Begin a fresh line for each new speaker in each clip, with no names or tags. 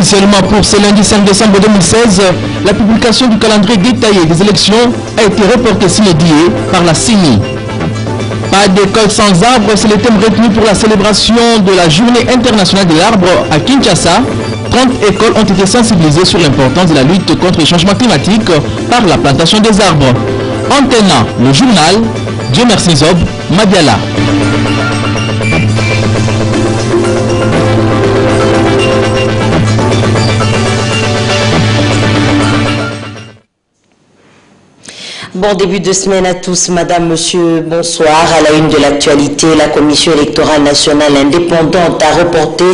Officiellement pour ce lundi 5 décembre 2016, la publication du calendrier détaillé des élections a été reportée sine die par la CENI. Pas d'école sans arbre, c'est le thème retenu pour la célébration de la Journée internationale de l'arbre à Kinshasa. 30 écoles ont été sensibilisées sur l'importance de la lutte contre les changements climatiques par la plantation des arbres. Antenne, le journal, Dieu merci Zob, Madiala.
Bon début de semaine à tous, madame, monsieur, bonsoir. À la une de l'actualité, la Commission électorale nationale indépendante a reporté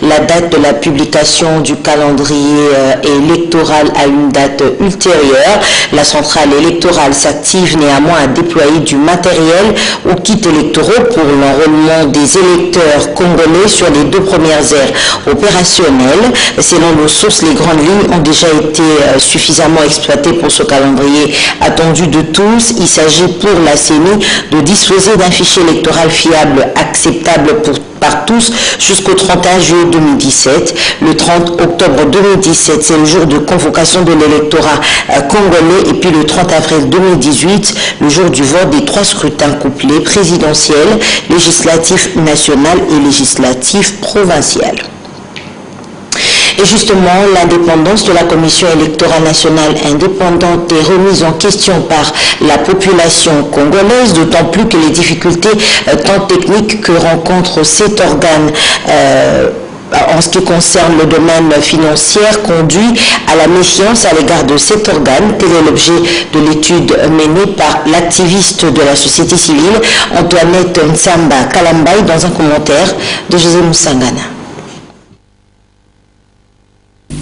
la date de la publication du calendrier électoral à une date ultérieure. La centrale électorale s'active néanmoins à déployer du matériel aux kits électoraux pour l'enrôlement des électeurs congolais sur les 2 premières aires opérationnelles. Selon nos sources, les grandes lignes ont déjà été suffisamment exploitées pour ce calendrier attendu de tous. Il s'agit pour la CENI de disposer d'un fichier électoral fiable, acceptable par tous jusqu'au 31 juillet 2017. Le 30 octobre 2017, c'est le jour de convocation de l'électorat congolais, et puis le 30 avril 2018, le jour du vote des 3 scrutins couplés, présidentiels, législatif national et législatif provincial. Et justement, l'indépendance de la Commission électorale nationale indépendante est remise en question par la population congolaise, d'autant plus que les difficultés tant techniques que rencontre cet organe en ce qui concerne le domaine financier conduit à la méfiance à l'égard de cet organe. Tel est l'objet de l'étude menée par l'activiste de la société civile Antoinette Nsamba Kalambaï dans un commentaire de José Moussangana.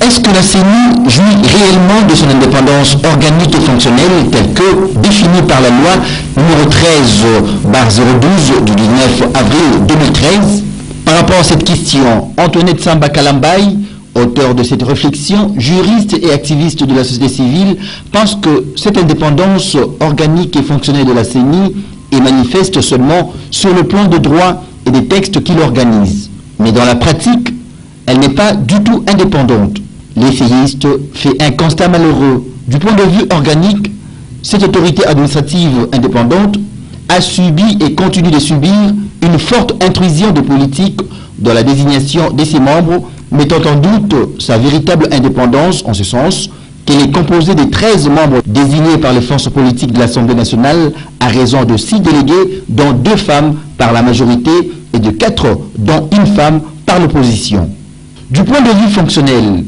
Est-ce que la CENI jouit réellement de son indépendance organique et fonctionnelle telle que définie par la loi numéro 13/012 du 19 avril 2013? Par rapport à cette question, Antoinette Nsamba Kalambaï, auteur de cette réflexion, juriste et activiste de la société civile, pense que cette indépendance organique et fonctionnelle de la CENI est manifeste seulement sur le plan de droit et des textes qui l'organisent. Mais dans la pratique, elle n'est pas du tout indépendante. L'essayiste fait un constat malheureux. Du point de vue organique, cette autorité administrative indépendante a subi et continue de subir une forte intrusion de politique dans la désignation de ses membres, mettant en doute sa véritable indépendance en ce sens qu'elle est composée de 13 membres désignés par les forces politiques de l'Assemblée nationale à raison de 6 délégués, dont 2 femmes par la majorité et de 4 dont 1 femme par l'opposition. Du point de vue fonctionnel,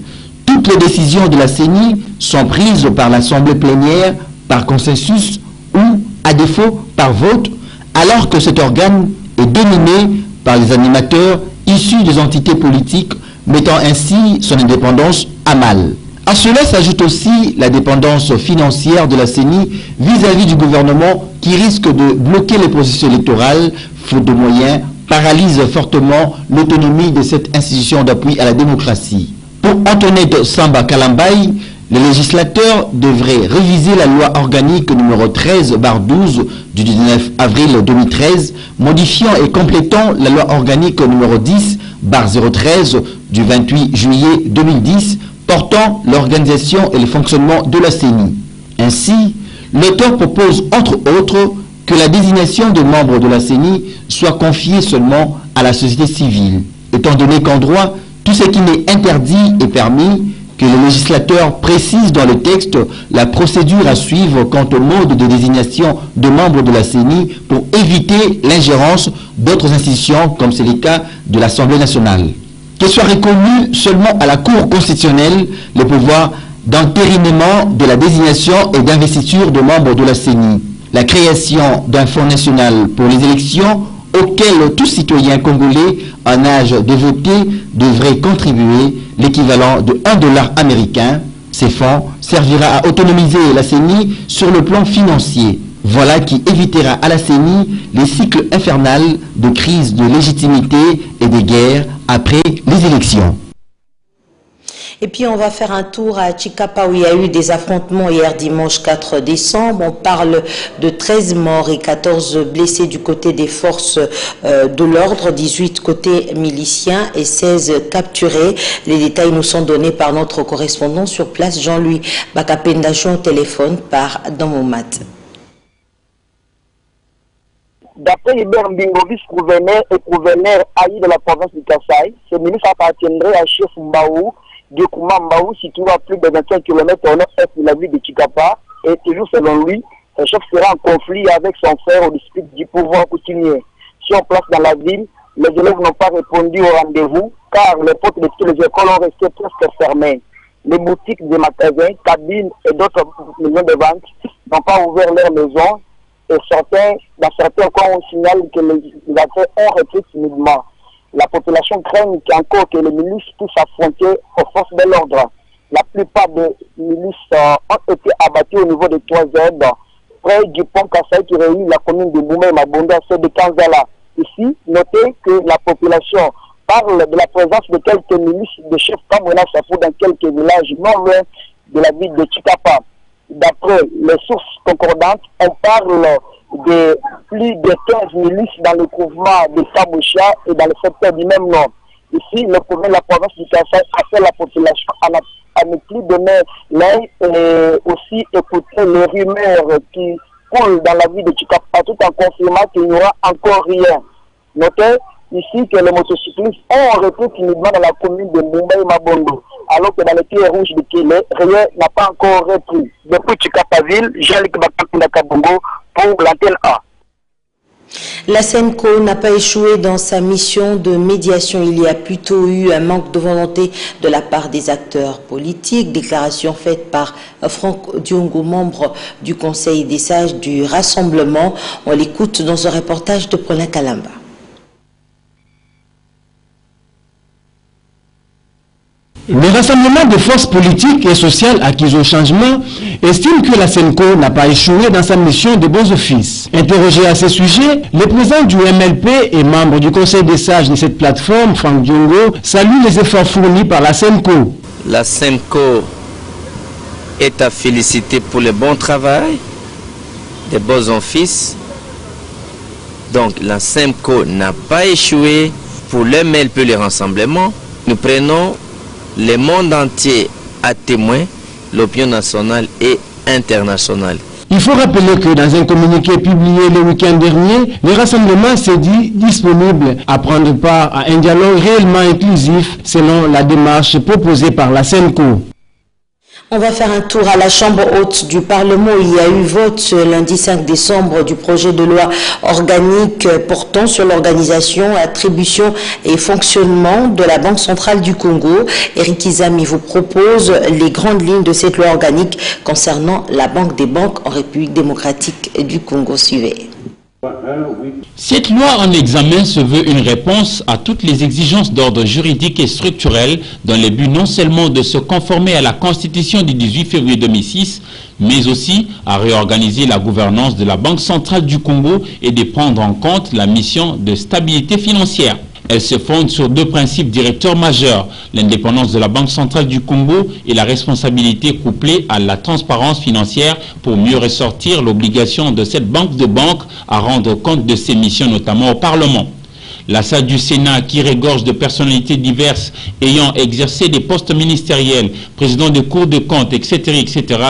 toutes les décisions de la CENI sont prises par l'Assemblée plénière par consensus ou, à défaut, par vote, alors que cet organe est dominé par les animateurs issus des entités politiques, mettant ainsi son indépendance à mal. À cela s'ajoute aussi la dépendance financière de la CENI vis-à-vis du gouvernement qui risque de bloquer les processus électoraux, faute de moyens, paralyse fortement l'autonomie de cette institution d'appui à la démocratie. Pour Antoinette Nsamba Kalambaï, les législateurs devraient réviser la loi organique numéro 13/12 du 19 avril 2013, modifiant et complétant la loi organique numéro 10/013 du 28 juillet 2010, portant l'organisation et le fonctionnement de la CENI. Ainsi, l'auteur propose entre autres que la désignation de membres de la CENI soit confiée seulement à la société civile, étant donné qu'en droit, tout ce qui n'est interdit est permis, que le législateur précise dans le texte la procédure à suivre quant au mode de désignation de membres de la CENI pour éviter l'ingérence d'autres institutions, comme c'est le cas de l'Assemblée nationale. Que soit reconnu seulement à la Cour constitutionnelle le pouvoir d'entérinement de la désignation et d'investiture de membres de la CENI. La création d'un fonds national pour les élections auquel tout citoyen congolais en âge de voter devrait contribuer l'équivalent de $1 américain. Ces fonds servira à autonomiser la CENI sur le plan financier. Voilà qui évitera à la CENI les cycles infernaux de crise de légitimité et de guerre après les élections.
Et puis on va faire un tour à Chikapa où il y a eu des affrontements hier dimanche 4 décembre. On parle de 13 morts et 14 blessés du côté des forces de l'ordre, 18 côté miliciens et 16 capturés. Les détails nous sont donnés par notre correspondant sur place, Jean-Louis Bakapendachon, au téléphone par Damoumat.
D'après Hubert Mbingo, vice-gouverneur et gouverneur haï de la province du Kasaï, ce ministre appartiendrait à Chef Mbaou, de Kouma Mbaou, situé à plus de 25 km au nord-est de la ville de Chikapa. Et toujours selon lui, ce chef sera en conflit avec son frère au district du pouvoir coutumier. Sur place dans la ville, les élèves n'ont pas répondu au rendez-vous car les portes de toutes les écoles ont resté presque fermées. Les boutiques, des magasins, cabines et d'autres maisons de vente n'ont pas ouvert leurs maisons. Et dans certains cas, on signale que les affaires ont repris timidement. La population craint encore que les milices puissent affronter aux forces de l'ordre. La plupart des milices ont été abattues au niveau de 3 heures, près du pont Kasaï qui réunit la commune de Boumé et Mabonda, celle de Kanzala. Ici, notez que la population parle de la présence de quelques milices de chefs Kamona Safou dans quelques villages non loin de la ville de Chikapa. D'après les sources concordantes, on parle de plus de 15 milices dans le mouvement de Kaboucha et dans le secteur du même nom. Ici, le premier de la province du Kasaï appelle la population à ne plus donner l'œil et aussi écouter les rumeurs qui coulent dans la ville de Chikapa tout en confirmant qu'il n'y aura encore rien. Notez ici que les motocyclistes ont repris timidement dans la commune de Mumbai Mabondo, alors que dans les pieds rouges de Kélé, rien n'a pas encore repris. Depuis Chikapaville, Jean-Luc Bakapunda Kabongo pour l'antenne A.
La SENCO n'a pas échoué dans sa mission de médiation. Il y a plutôt eu un manque de volonté de la part des acteurs politiques. Déclaration faite par Franck Diongo, membre du Conseil des sages du Rassemblement. On l'écoute dans un reportage de Paulin Kalamba.
Le rassemblement des forces politiques et sociales acquises au changement estime que la SENCO n'a pas échoué dans sa mission de bons offices. Interrogé à ce sujet, le président du MLP et membre du Conseil des sages de cette plateforme, Franck Diongo, salue les efforts fournis par la SENCO.
La SENCO est à féliciter pour le bon travail, des bons offices. Donc la SENCO n'a pas échoué pour le MLP, le rassemblement. Nous prenons le monde entier à témoin, l'opinion nationale et internationale.
Il faut rappeler que dans un communiqué publié le week-end dernier, le rassemblement s'est dit disponible à prendre part à un dialogue réellement inclusif selon la démarche proposée par la SENCO.
On va faire un tour à la Chambre haute du Parlement. Il y a eu vote ce lundi 5 décembre du projet de loi organique portant sur l'organisation, attribution et fonctionnement de la Banque centrale du Congo. Eric Izami vous propose les grandes lignes de cette loi organique concernant la Banque des banques en République démocratique du Congo. Suivez.
Cette loi en examen se veut une réponse à toutes les exigences d'ordre juridique et structurel dans le but non seulement de se conformer à la Constitution du 18 février 2006, mais aussi à réorganiser la gouvernance de la Banque centrale du Congo et de prendre en compte la mission de stabilité financière. Elle se fonde sur 2 principes directeurs majeurs, l'indépendance de la Banque centrale du Congo et la responsabilité couplée à la transparence financière pour mieux ressortir l'obligation de cette banque de banques à rendre compte de ses missions, notamment au Parlement. La salle du Sénat, qui regorge de personnalités diverses ayant exercé des postes ministériels, président de cours de comptes, etc.,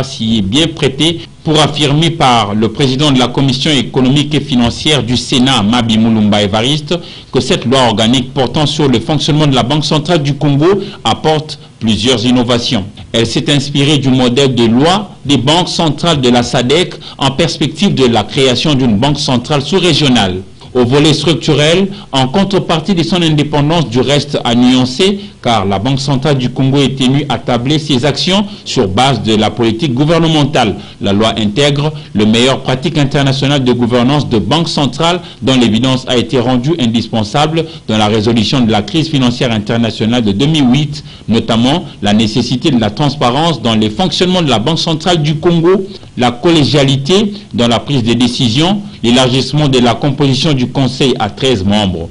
s'y est bien prêtée pour affirmer par le président de la Commission économique et financière du Sénat, Mabi Mulumba Evariste, que cette loi organique portant sur le fonctionnement de la Banque centrale du Congo apporte plusieurs innovations. Elle s'est inspirée du modèle de loi des banques centrales de la SADC en perspective de la création d'une banque centrale sous-régionale. Au volet structurel, en contrepartie de son indépendance, du reste à nuancer, car la Banque centrale du Congo est tenue à tabler ses actions sur base de la politique gouvernementale. La loi intègre le meilleur pratique international de gouvernance de banque centrale dont l'évidence a été rendue indispensable dans la résolution de la crise financière internationale de 2008, notamment la nécessité de la transparence dans les fonctionnements de la Banque centrale du Congo, la collégialité dans la prise de décision, l'élargissement de la composition du Conseil à 13 membres.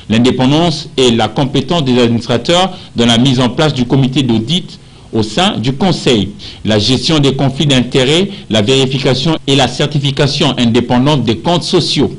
L'indépendance et la compétence des administrateurs dans la mise en place du comité d'audit au sein du Conseil. La gestion des conflits d'intérêts, la vérification et la certification indépendante des comptes sociaux.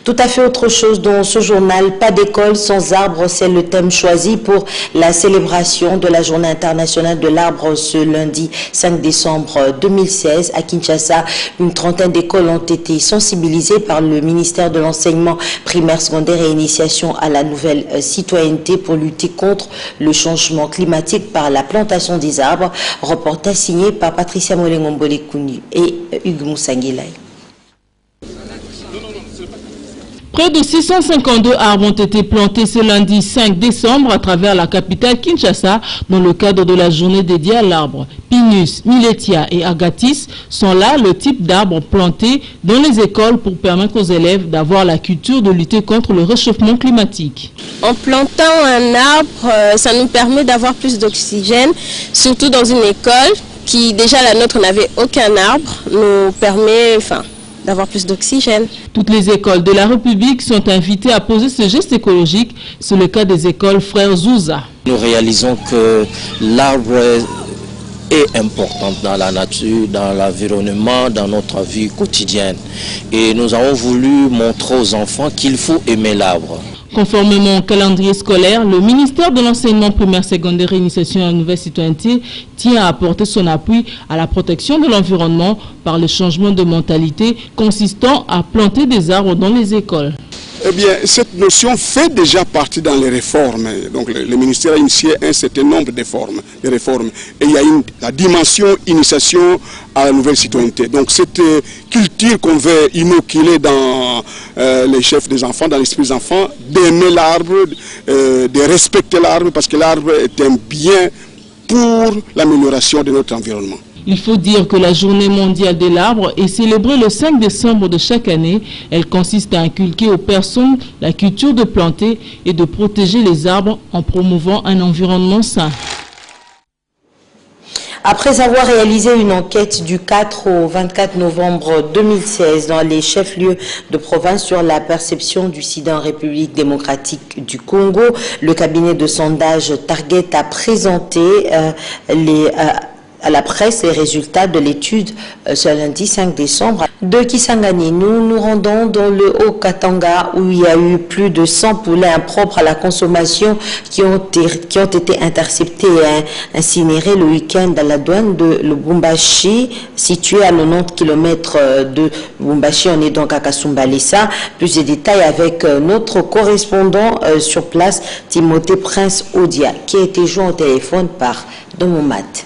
Tout à fait autre chose dans ce journal, pas d'école sans arbre, c'est le thème choisi pour la célébration de la Journée internationale de l'arbre ce lundi 5 décembre 2016 à Kinshasa. Une trentaine d'écoles ont été sensibilisées par le ministère de l'enseignement primaire, secondaire et initiation à la nouvelle citoyenneté pour lutter contre le changement climatique par la plantation des arbres. Reportage signé par Patricia Molengombole-Kouni et Hugues Moussangilay.
Près de 652 arbres ont été plantés ce lundi 5 décembre à travers la capitale Kinshasa dans le cadre de la journée dédiée à l'arbre. Pinus, Milletia et Agatis sont là le type d'arbres plantés dans les écoles pour permettre aux élèves d'avoir la culture de lutter contre le réchauffement climatique.
En plantant un arbre, ça nous permet d'avoir plus d'oxygène, surtout dans une école qui déjà la nôtre n'avait aucun arbre, nous permet d'avoir plus d'oxygène.
Toutes les écoles de la République sont invitées à poser ce geste écologique. C'est le cas des écoles Frères Zouza.
Nous réalisons que l'arbre est important dans la nature, dans l'environnement, dans notre vie quotidienne. Et nous avons voulu montrer aux enfants qu'il faut aimer l'arbre.
Conformément au calendrier scolaire, le ministère de l'enseignement primaire, secondaire et initiation à la nouvelle citoyenneté tient à apporter son appui à la protection de l'environnement par le changement de mentalité consistant à planter des arbres dans les écoles.
Eh bien, cette notion fait déjà partie dans les réformes. Donc, le ministère a initié un certain nombre de réformes. Et il y a la dimension initiation à la nouvelle citoyenneté. Donc, cette culture qu'on veut inoculer dans les chefs des enfants, dans l'esprit des enfants, d'aimer l'arbre, de respecter l'arbre, parce que l'arbre est un bien pour l'amélioration de notre environnement.
Il faut dire que la journée mondiale de l'arbre est célébrée le 5 décembre de chaque année. Elle consiste à inculquer aux personnes la culture de planter et de protéger les arbres en promouvant un environnement sain.
Après avoir réalisé une enquête du 4 au 24 novembre 2016 dans les chefs-lieux de province sur la perception du sida en République démocratique du Congo, le cabinet de sondage Target a présenté à la presse les résultats de l'étude ce lundi 5 décembre. De Kisangani, nous nous rendons dans le Haut-Katanga où il y a eu plus de 100 poulets impropres à la consommation qui ont été interceptés et incinérés le week-end à la douane de Lubumbashi, situé à 90 km de Lubumbashi. On est donc à Kasumbalesa. Plus de détails avec notre correspondant sur place, Timothée Prince Odia, qui a été joint au téléphone par Domomat.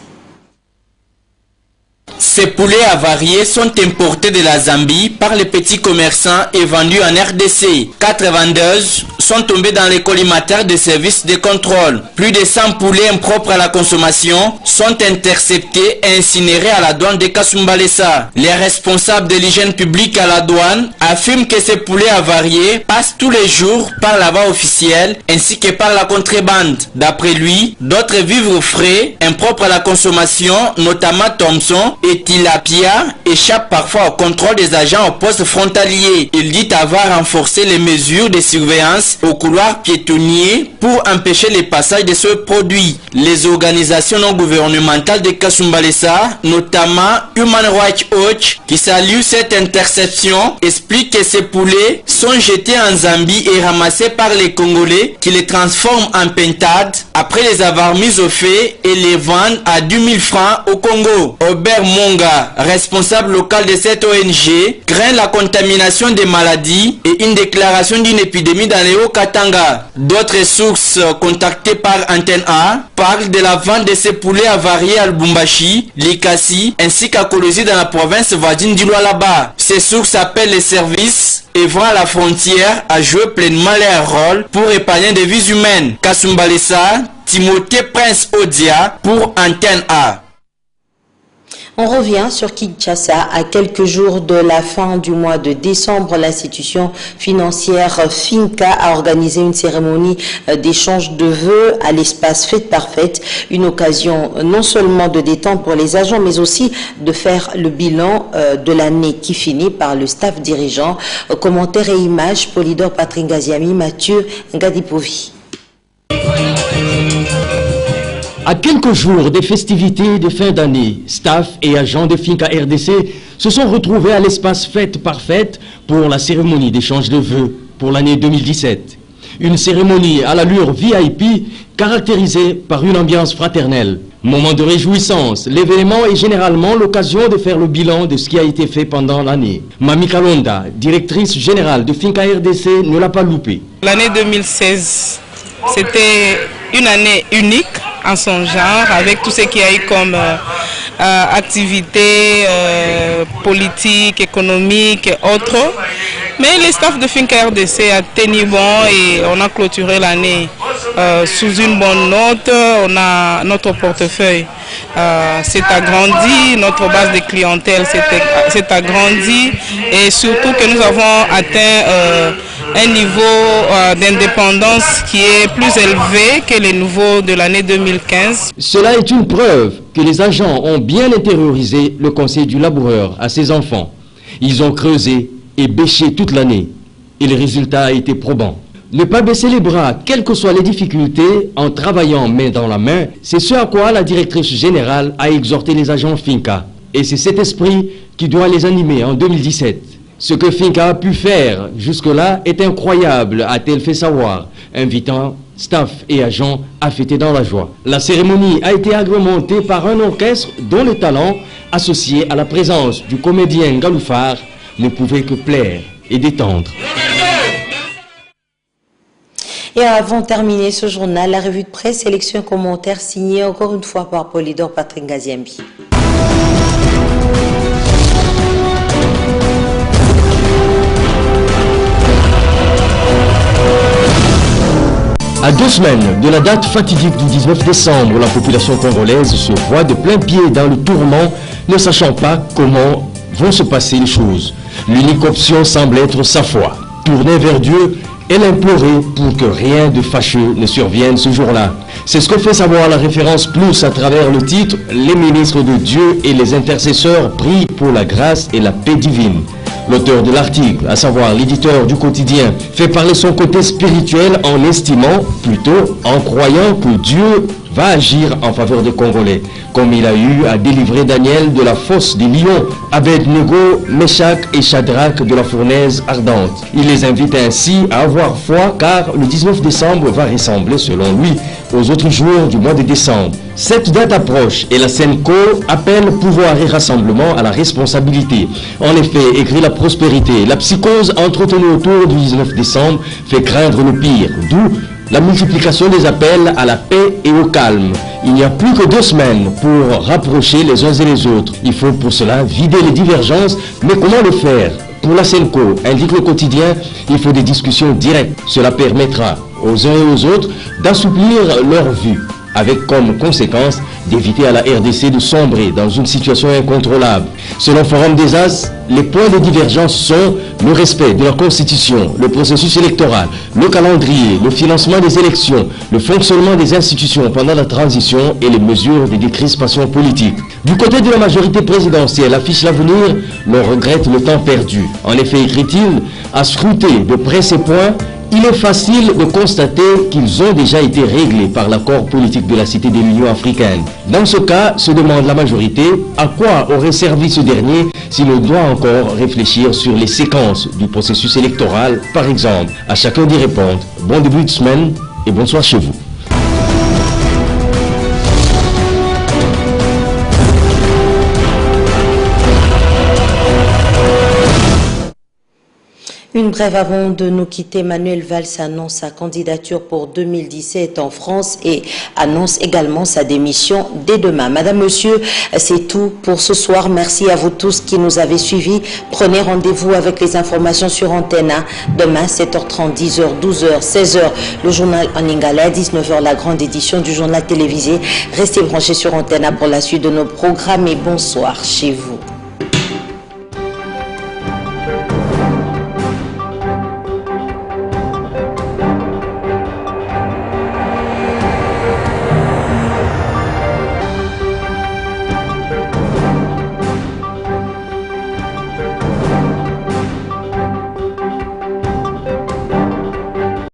Ces poulets avariés sont importés de la Zambie par les petits commerçants et vendus en RDC. 4 vendeuses sont tombées dans les collimateurs des services de contrôle. Plus de 100 poulets impropres à la consommation sont interceptés et incinérés à la douane de Kasumbalesa. Les responsables de l'hygiène publique à la douane affirment que ces poulets avariés passent tous les jours par la voie officielle ainsi que par la contrebande. D'après lui, d'autres vivres frais impropres à la consommation, notamment Thomson et tilapia, échappent parfois au contrôle des agents au poste frontalier. Il dit avoir renforcé les mesures de surveillance au couloir piétonnier pour empêcher le passage de ce produit. Les organisations non gouvernementales de Kasumbalesa, notamment Human Rights Watch, qui salue cette interception, expliquent que ces poulets sont jetés en Zambie et ramassés par les Congolais qui les transforment en pintades après les avoir mis au fait et les vendent à 10 000 francs au Congo. Robert Monga, responsable local de cette ONG, craint la contamination des maladies et une déclaration d'une épidémie dans les Haut-Katanga. D'autres sources contactées par Antenne A parlent de la vente de ces poulets avariés à Lubumbashi, Likasi ainsi qu'à Kolwezi dans la province voisine du Lualaba. Ces sources appellent les services œuvrant à la frontière à jouer pleinement leur rôle pour épargner des vies humaines. Kasumbalesa, Timothée Prince Odia pour Antenne A.
On revient sur Kinshasa. À quelques jours de la fin du mois de décembre, l'institution financière Finca a organisé une cérémonie d'échange de vœux à l'espace Fête par Fête. Une occasion non seulement de détente pour les agents, mais aussi de faire le bilan de l'année qui finit par le staff dirigeant. Commentaires et images, Polydor Patringaziami, Mathieu Ngadipovi.
À quelques jours des festivités de fin d'année, staff et agents de Finca RDC se sont retrouvés à l'espace Fête par Fête pour la cérémonie d'échange de vœux pour l'année 2017. Une cérémonie à l'allure VIP caractérisée par une ambiance fraternelle. Moment de réjouissance, l'événement est généralement l'occasion de faire le bilan de ce qui a été fait pendant l'année. Mami Kalonda, directrice générale de Finca RDC, ne l'a pas loupé.
L'année 2016, c'était une année unique en son genre, avec tout ce qu'il y a eu comme activités politiques, économiques et autres. Mais le staff de Finca RDC a tenu bon et on a clôturé l'année sous une bonne note. On a notre portefeuille s'est agrandi, notre base de clientèle s'est agrandie et surtout que nous avons atteint un niveau d'indépendance qui est plus élevé que le niveau de l'année 2015.
Cela est une preuve que les agents ont bien intériorisé le conseil du laboureur à ses enfants. Ils ont creusé et bêché toute l'année et le résultat a été probant. Ne pas baisser les bras, quelles que soient les difficultés, en travaillant main dans la main, c'est ce à quoi la directrice générale a exhorté les agents Finca. Et c'est cet esprit qui doit les animer en 2017. Ce que Finca a pu faire jusque-là est incroyable, a-t-elle fait savoir, invitant staff et agents à fêter dans la joie. La cérémonie a été agrémentée par un orchestre dont le talent, associé à la présence du comédien Galoufar, ne pouvait que plaire et détendre.
Et avant de terminer ce journal, la revue de presse, sélection et commentaires signée encore une fois par Polydor Patrick Ngaziambi.
À 2 semaines de la date fatidique du 19 décembre, la population congolaise se voit de plein pied dans le tourment, ne sachant pas comment vont se passer les choses. L'unique option semble être sa foi. Tournée vers Dieu, elle implorait pour que rien de fâcheux ne survienne ce jour-là. C'est ce que fait savoir la référence plus à travers le titre « Les ministres de Dieu et les intercesseurs prient pour la grâce et la paix divine ». L'auteur de l'article, à savoir l'éditeur du quotidien, fait parler son côté spirituel en estimant, plutôt en croyant que Dieu va agir en faveur des Congolais, comme il a eu à délivrer Daniel de la fosse des lions, Abed-Nego, Meshach et Shadrach de la fournaise ardente. Il les invite ainsi à avoir foi car le 19 décembre va ressembler selon lui aux autres jours du mois de décembre. Cette date approche et la SENCO appelle pouvoir et rassemblement à la responsabilité. En effet, écrit la prospérité, la psychose entretenue autour du 19 décembre fait craindre le pire, d'où la multiplication des appels à la paix et au calme. Il n'y a plus que 2 semaines pour rapprocher les uns et les autres. Il faut pour cela vider les divergences, mais comment le faire? Pour la SENCO, indique le quotidien, il faut des discussions directes. Cela permettra aux uns et aux autres d'assouplir leur vue, avec comme conséquence d'éviter à la RDC de sombrer dans une situation incontrôlable. Selon Forum des As, les points de divergence sont le respect de la Constitution, le processus électoral, le calendrier, le financement des élections, le fonctionnement des institutions pendant la transition et les mesures de décrispation politique. Du côté de la majorité présidentielle affiche l'avenir, l'on regrette le temps perdu. En effet, écrit-il, à scruter de près ces points, il est facile de constater qu'ils ont déjà été réglés par l'accord politique de la Cité de l'Union africaine. Dans ce cas, se demande la majorité à quoi aurait servi ce dernier si l'on doit encore réfléchir sur les séquences du processus électoral, par exemple. À chacun d'y répondre. Bon début de semaine et bonsoir chez vous.
Une brève avant de nous quitter, Manuel Valls annonce sa candidature pour 2017 en France et annonce également sa démission dès demain. Madame, Monsieur, c'est tout pour ce soir. Merci à vous tous qui nous avez suivis. Prenez rendez-vous avec les informations sur Antenne. Demain, 7h30, 10h, 12h, 16h, le journal en Lingala, 19h, la grande édition du journal télévisé. Restez branchés sur Antenne pour la suite de nos programmes et bonsoir chez vous.